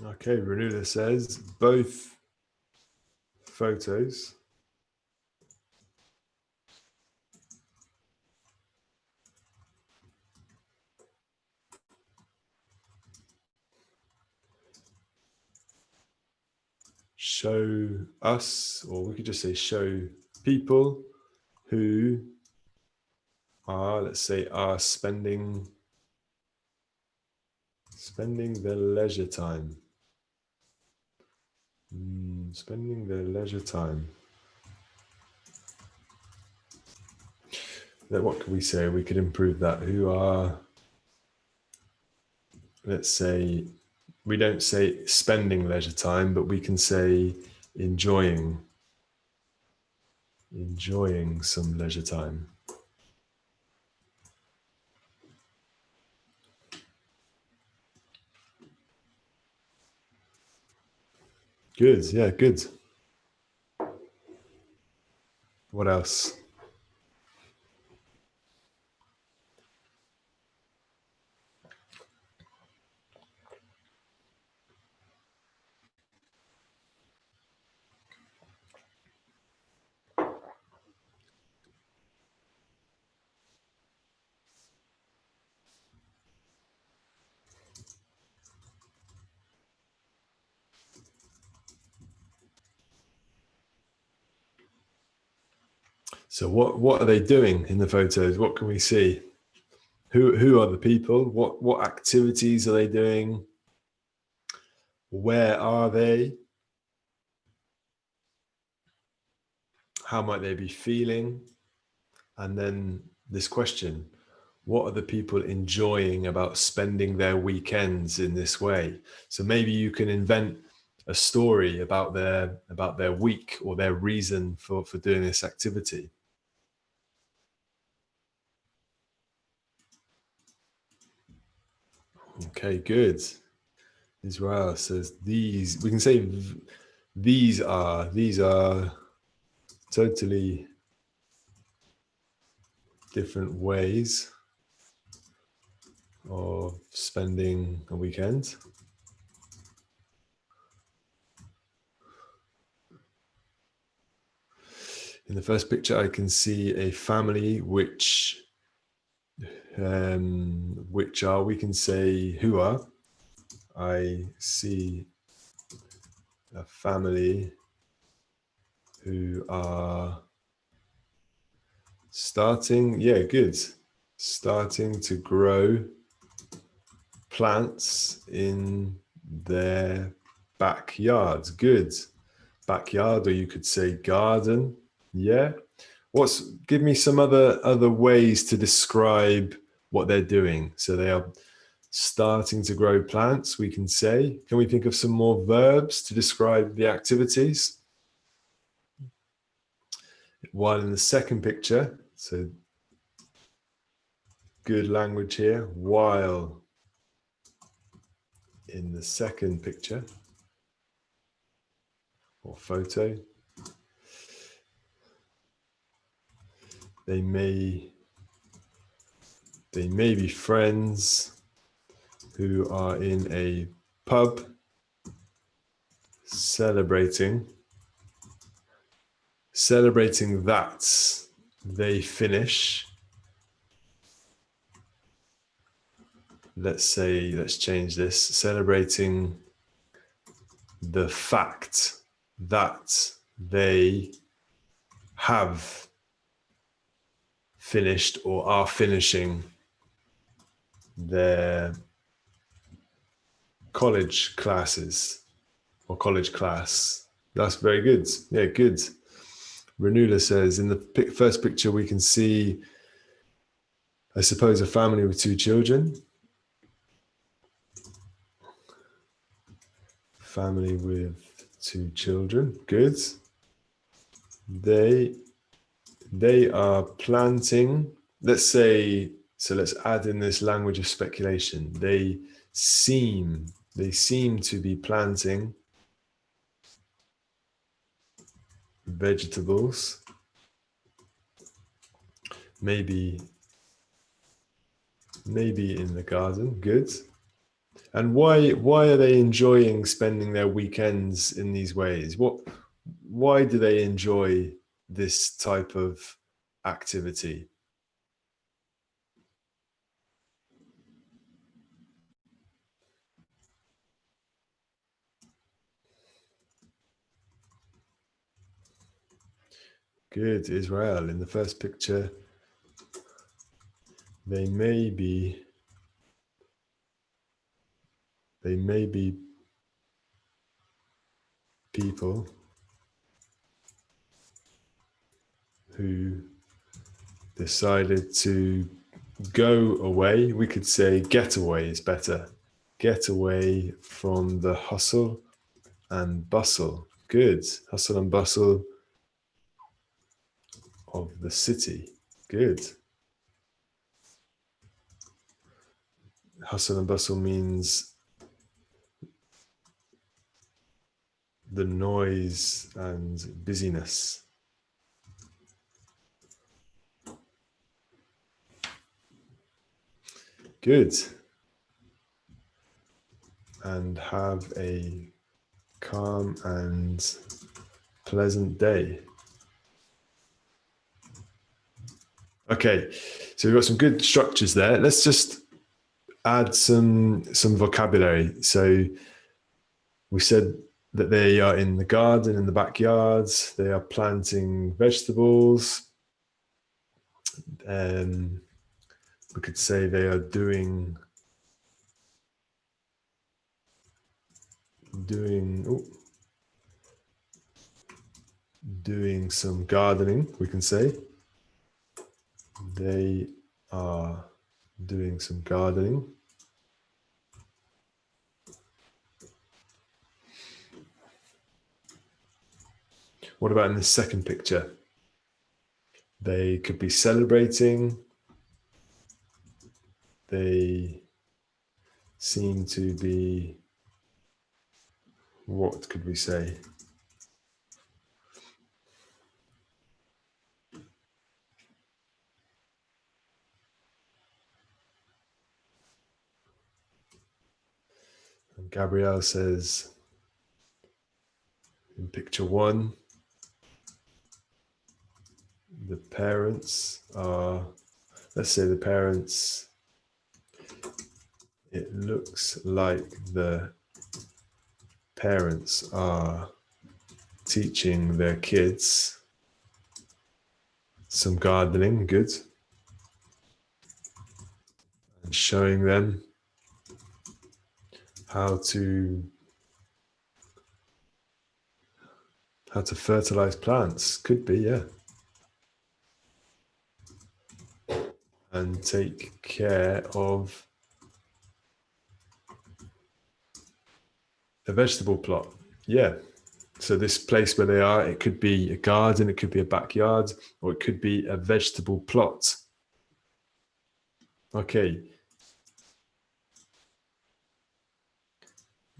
Okay, Renula says both photos show us, or we could just say show people who are, let's say, are spending their leisure time. Spending their leisure time. Then what can we say? We could improve that. Who are, let's say, we don't say spending leisure time, but we can say enjoying some leisure time. Good, yeah, good. What else? So what are they doing in the photos? What can we see? Who are the people? What activities are they doing? Where are they? How might they be feeling? And then this question, what are the people enjoying about spending their weekends in this way? So maybe you can invent a story about their week or their reason for doing this activity. Okay, good. Israel says these, we can say these are totally different ways of spending a weekend. In the first picture, I can see a family which are, we can say, who are. I see a family who are starting to grow plants in their backyards. Good. Backyard, or you could say garden. Yeah. Give me some other ways to describe what they're doing. So they are starting to grow plants, we can say. Can we think of some more verbs to describe the activities? While in the second picture, so good language here, while in the second picture or photo, they may be friends who are in a pub celebrating that they finish, let's change this, celebrating the fact that they have finished or are finishing their college classes or college class. That's very good. Yeah, good. Renula says, in the first picture, we can see, I suppose, a family with 2 children. Family with 2 children. Good. They are planting. Let's say, so let's add in this language of speculation. They seem to be planting vegetables, maybe in the garden. Good. And why are they enjoying spending their weekends in these ways? Why do they enjoy this type of activity? Good, Israel. In the first picture, they may be people who decided to go away. We could say get away is better. Get away from the hustle and bustle. Good. Hustle and bustle of the city. Good. Hustle and bustle means the noise and busyness. Good. And have a calm and pleasant day. Okay, so we've got some good structures there. Let's just add some vocabulary. So we said that they are in the garden, in the backyards. They are planting vegetables. We could say they are doing some gardening, we can say. They are doing some gardening. What about in the second picture? They could be celebrating. They seem to be, what could we say? And Gabrielle says in picture 1, the parents are, let's say the parents, it looks like the parents are teaching their kids some gardening, good, and showing them how to fertilize plants, could be, yeah, and take care of a vegetable plot, yeah. So this place where they are, it could be a garden, it could be a backyard, or it could be a vegetable plot. Okay.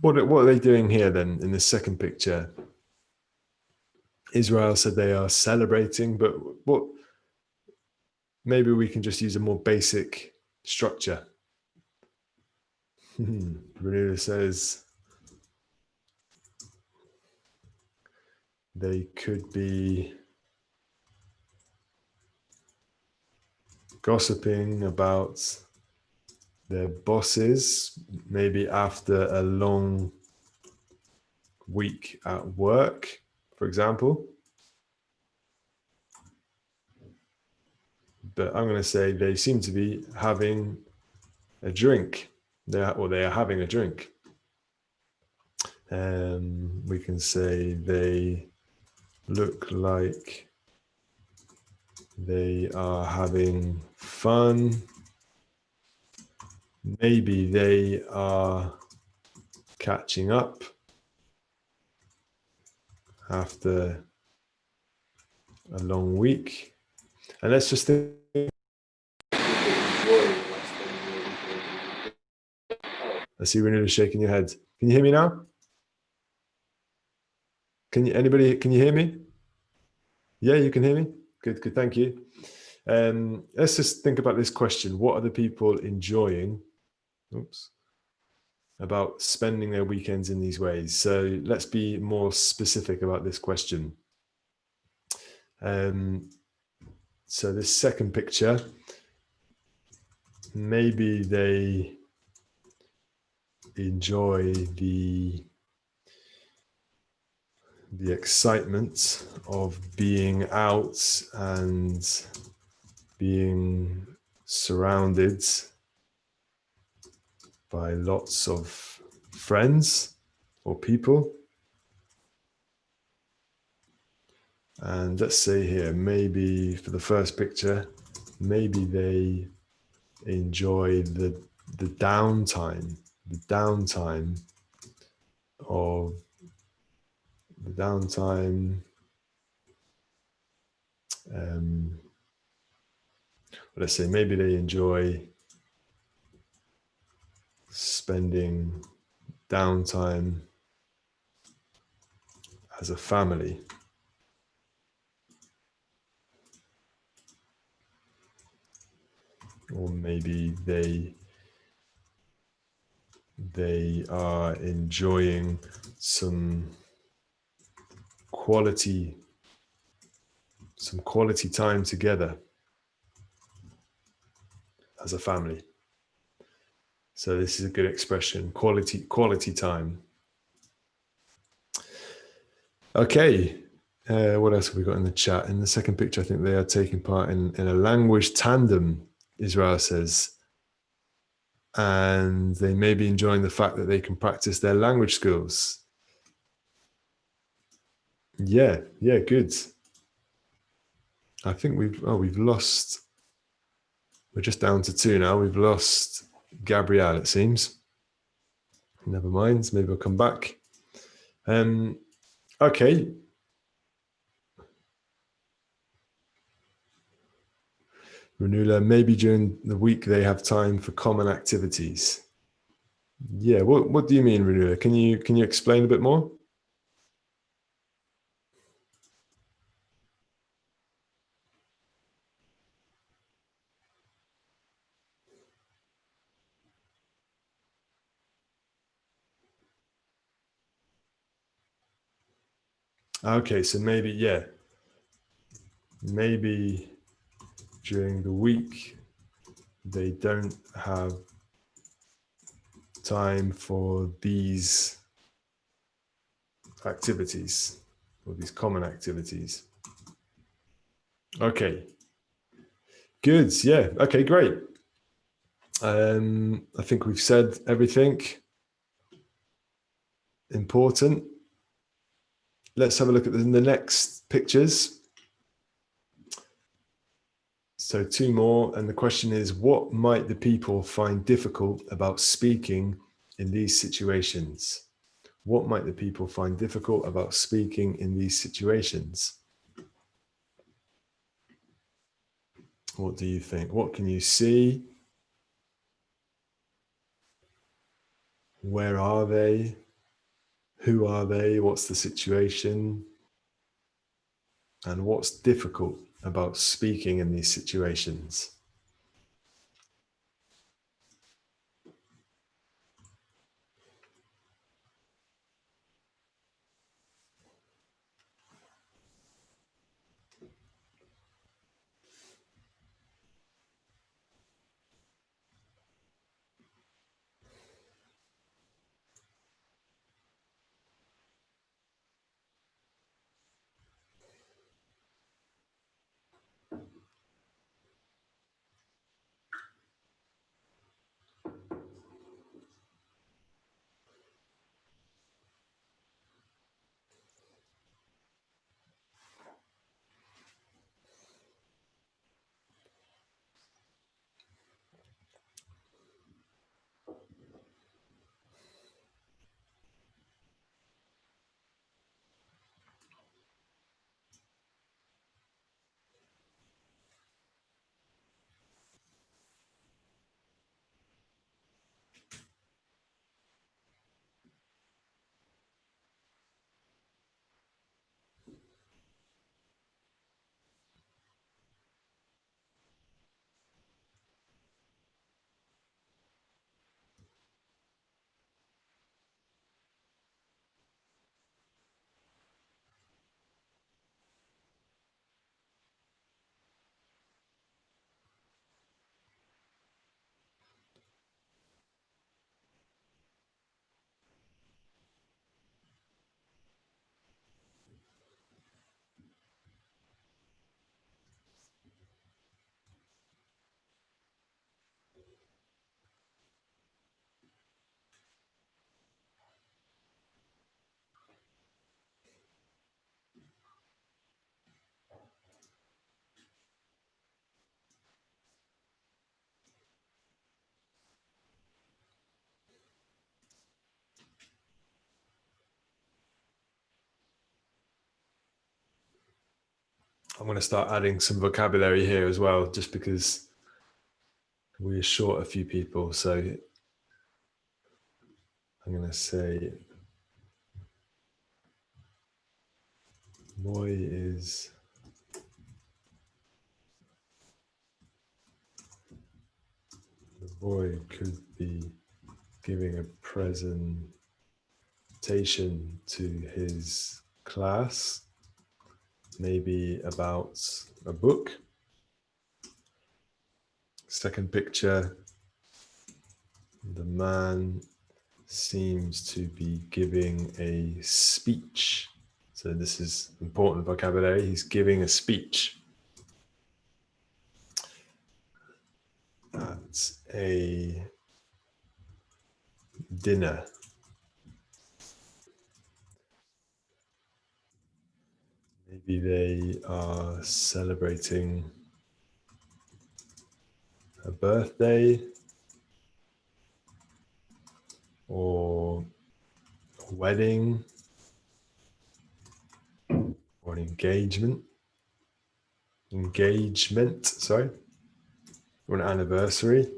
What are they doing here then in the second picture? Israel said they are celebrating, but what? Maybe we can just use a more basic structure. Renula says they could be gossiping about their bosses, maybe after a long week at work, for example. But I'm going to say they seem to be having a drink. They are having a drink. We can say they look like they are having fun. Maybe they are catching up after a long week. And let's just think. I see Renula shaking your head. Can you hear me now? Can you hear me? Yeah, you can hear me? Good, thank you. Let's just think about this question. What are the people enjoying? Oops. about spending their weekends in these ways. So let's be more specific about this question. So this second picture, maybe they enjoy the excitement of being out and being surrounded by lots of friends or people. And let's say here, maybe for the first picture, maybe they enjoy the downtime of the downtime. Let's say maybe they enjoy spending downtime as a family. Or maybe they are enjoying some quality time together as a family. So this is a good expression, quality time. Okay, what else have we got in the chat? In the second picture, I think they are taking part in a language tandem, Israel says. And they may be enjoying the fact that they can practice their language skills. Yeah, good. I think we've lost, we're just down to 2 now. We've lost Gabrielle, it seems. Never mind, maybe I'll come back. Okay. Renula, maybe during the week they have time for common activities. Yeah, what do you mean, Renula? Can you explain a bit more? Okay, so maybe during the week they don't have time for these activities or these common activities. Okay, good. Yeah. Okay, great. I think we've said everything important. Let's have a look at the next pictures. So 2 more, and the question is, what might the people find difficult about speaking in these situations? What might the people find difficult about speaking in these situations? What do you think? What can you see? Where are they? Who are they? What's the situation? And what's difficult about speaking in these situations? I'm going to start adding some vocabulary here as well, just because we're short a few people. So I'm going to say, boy is the boy could be giving a presentation to his class, maybe about a book. Second picture, the man seems to be giving a speech. So this is important vocabulary. He's giving a speech at a dinner. Maybe they are celebrating a birthday or a wedding or an engagement, sorry, or an anniversary.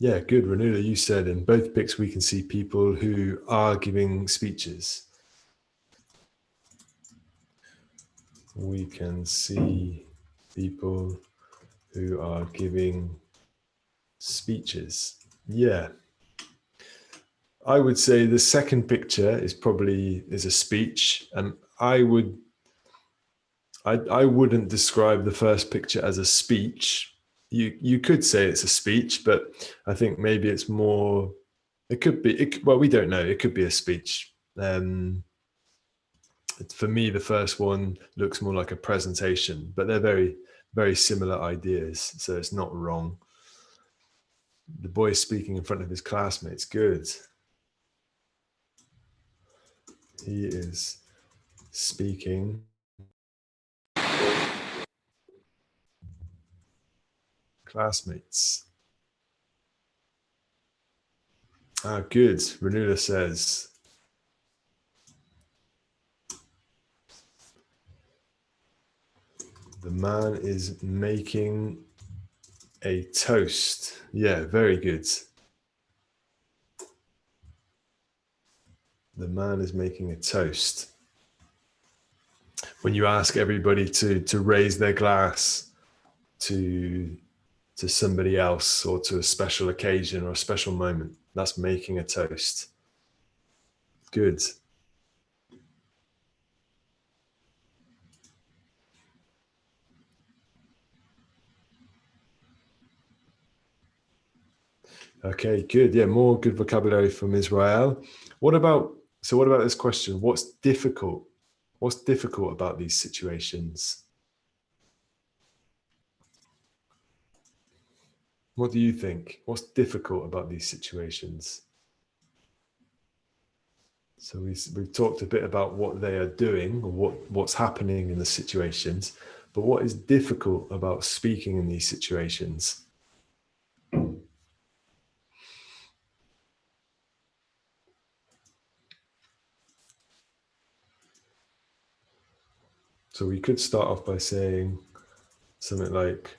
Yeah, good. Renula, you said in both pics we can see people who are giving speeches. We can see people who are giving speeches. Yeah. I would say the second picture is probably a speech, and I wouldn't describe the first picture as a speech. You could say it's a speech, but I think maybe it's more. It could be. Well, we don't know. It could be a speech. For me, the first one looks more like a presentation, but they're very, very similar ideas, so it's not wrong. The boy is speaking in front of his classmates. Good. He is speaking. Classmates. Good. Renula says, the man is making a toast. Yeah, very good. The man is making a toast. When you ask everybody to raise their glass to somebody else or to a special occasion or a special moment, that's making a toast. Good. Okay, good. Yeah, more good vocabulary from Israel. What about this question? What's difficult? What's difficult about these situations? What do you think? What's difficult about these situations? So we've talked a bit about what they are doing or what's happening in the situations, but what is difficult about speaking in these situations? So we could start off by saying something like,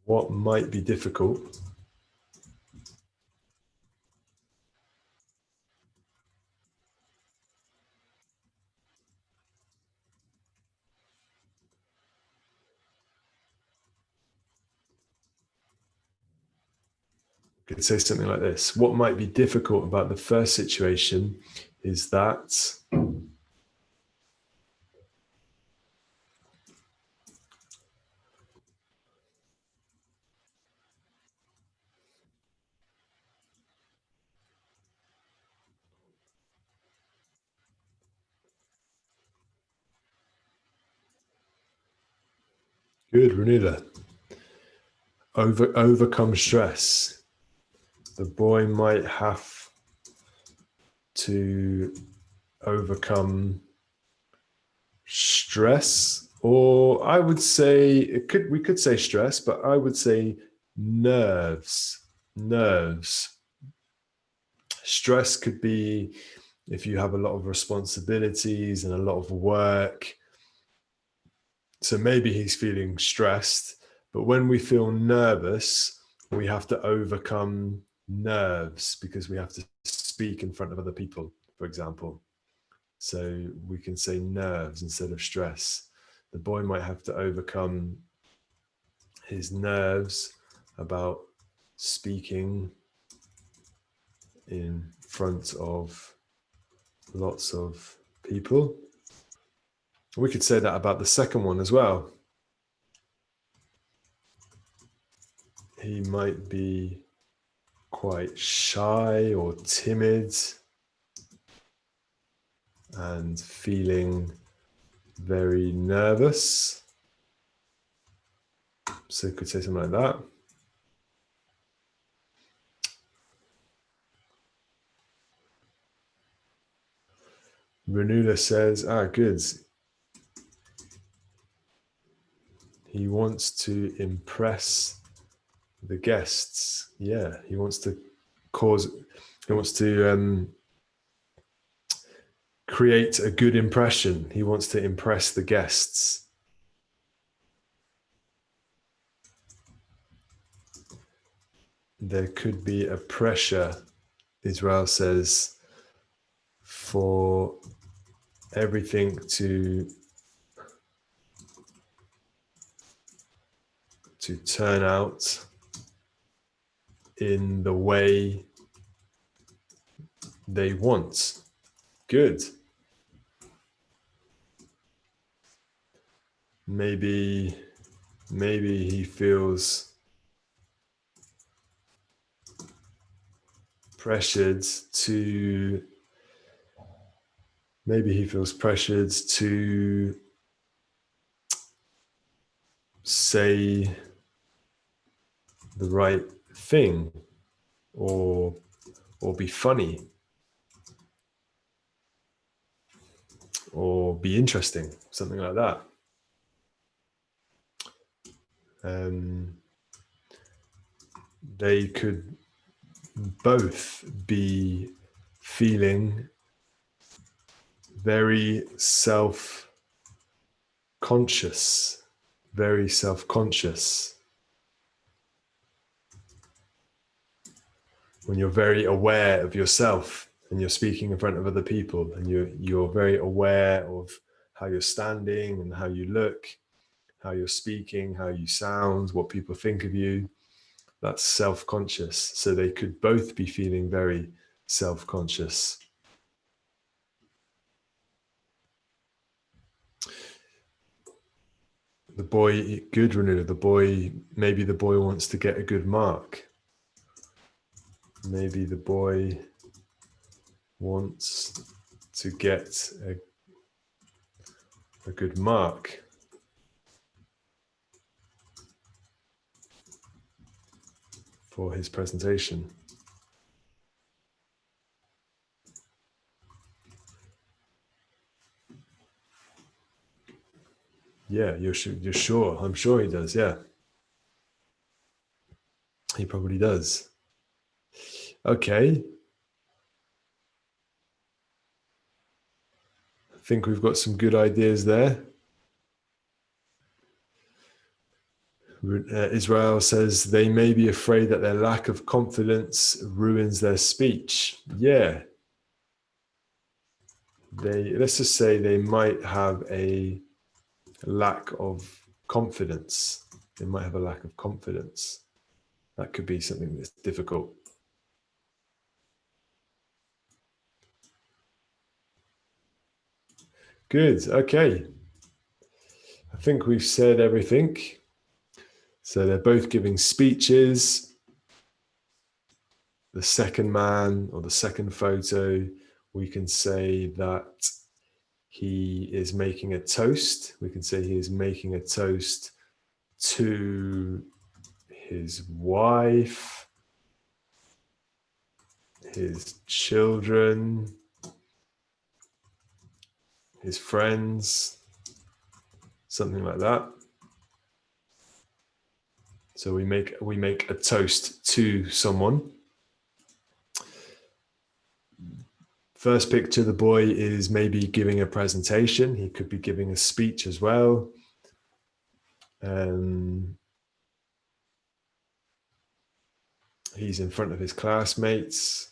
what might be difficult? Could say something like this. What might be difficult about the first situation is that good, Renula. Overcome stress. The boy might have to overcome stress, or I would say we could say stress, but I would say nerves. Stress could be if you have a lot of responsibilities and a lot of work. So maybe he's feeling stressed, but when we feel nervous, we have to overcome nerves because we have to speak in front of other people, for example. So we can say nerves instead of stress. The boy might have to overcome his nerves about speaking in front of lots of people. We could say that about the second one as well. He might be quite shy or timid and feeling very nervous. So you could say something like that. Renula says, good. He wants to impress the guests. Yeah, he wants to create a good impression. He wants to impress the guests. There could be a pressure, Israel says, for everything to turn out in the way they want. Good. Maybe he feels pressured to say the right thing or be funny or be interesting, something like that. They could both be feeling very self-conscious. When you're very aware of yourself and you're speaking in front of other people and you're very aware of how you're standing and how you look, how you're speaking, how you sound, what people think of you, that's self-conscious. So they could both be feeling very self-conscious. The boy, good, Renula, maybe the boy wants to get a good mark. Maybe the boy wants to get a good mark. For his presentation. Yeah, you're sure? I'm sure he does, yeah. He probably does. Okay. I think we've got some good ideas there. Israel says they may be afraid that their lack of confidence ruins their speech. Yeah. Let's just say they might have a lack of confidence. They might have a lack of confidence. That could be something that's difficult. Good. Okay. I think we've said everything. So they're both giving speeches. The second man or the second photo, we can say that he is making a toast. We can say he is making a toast to his wife, his children, his friends, something like that. So we make a toast to someone. First picture, the boy is maybe giving a presentation. He could be giving a speech as well. He's in front of his classmates.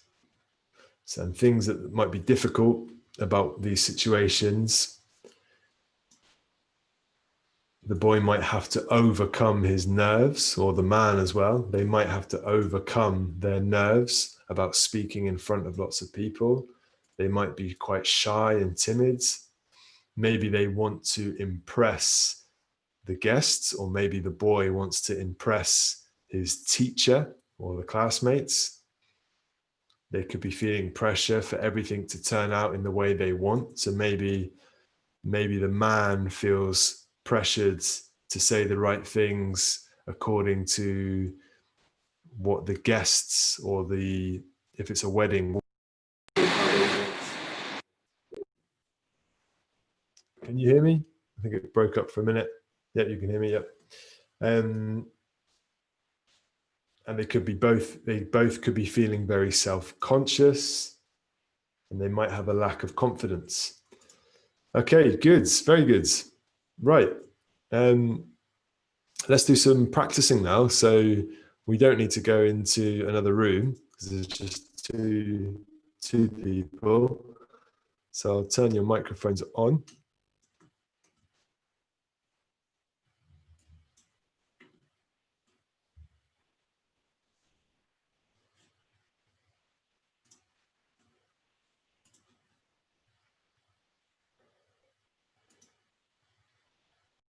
Some things that might be difficult about these situations. The boy might have to overcome his nerves, or the man as well. They might have to overcome their nerves about speaking in front of lots of people. They might be quite shy and timid. Maybe they want to impress the guests, or maybe the boy wants to impress his teacher or the classmates. They could be feeling pressure for everything to turn out in the way they want. So maybe the man feels pressured to say the right things according to what the guests, or if it's a wedding. Can you hear me? I think it broke up for a minute. Yep, you can hear me. Yep. And they both could be feeling very self-conscious, and they might have a lack of confidence. Okay, good, very good. Right. Let's do some practicing now. So we don't need to go into another room because there's just two people. So I'll turn your microphones on.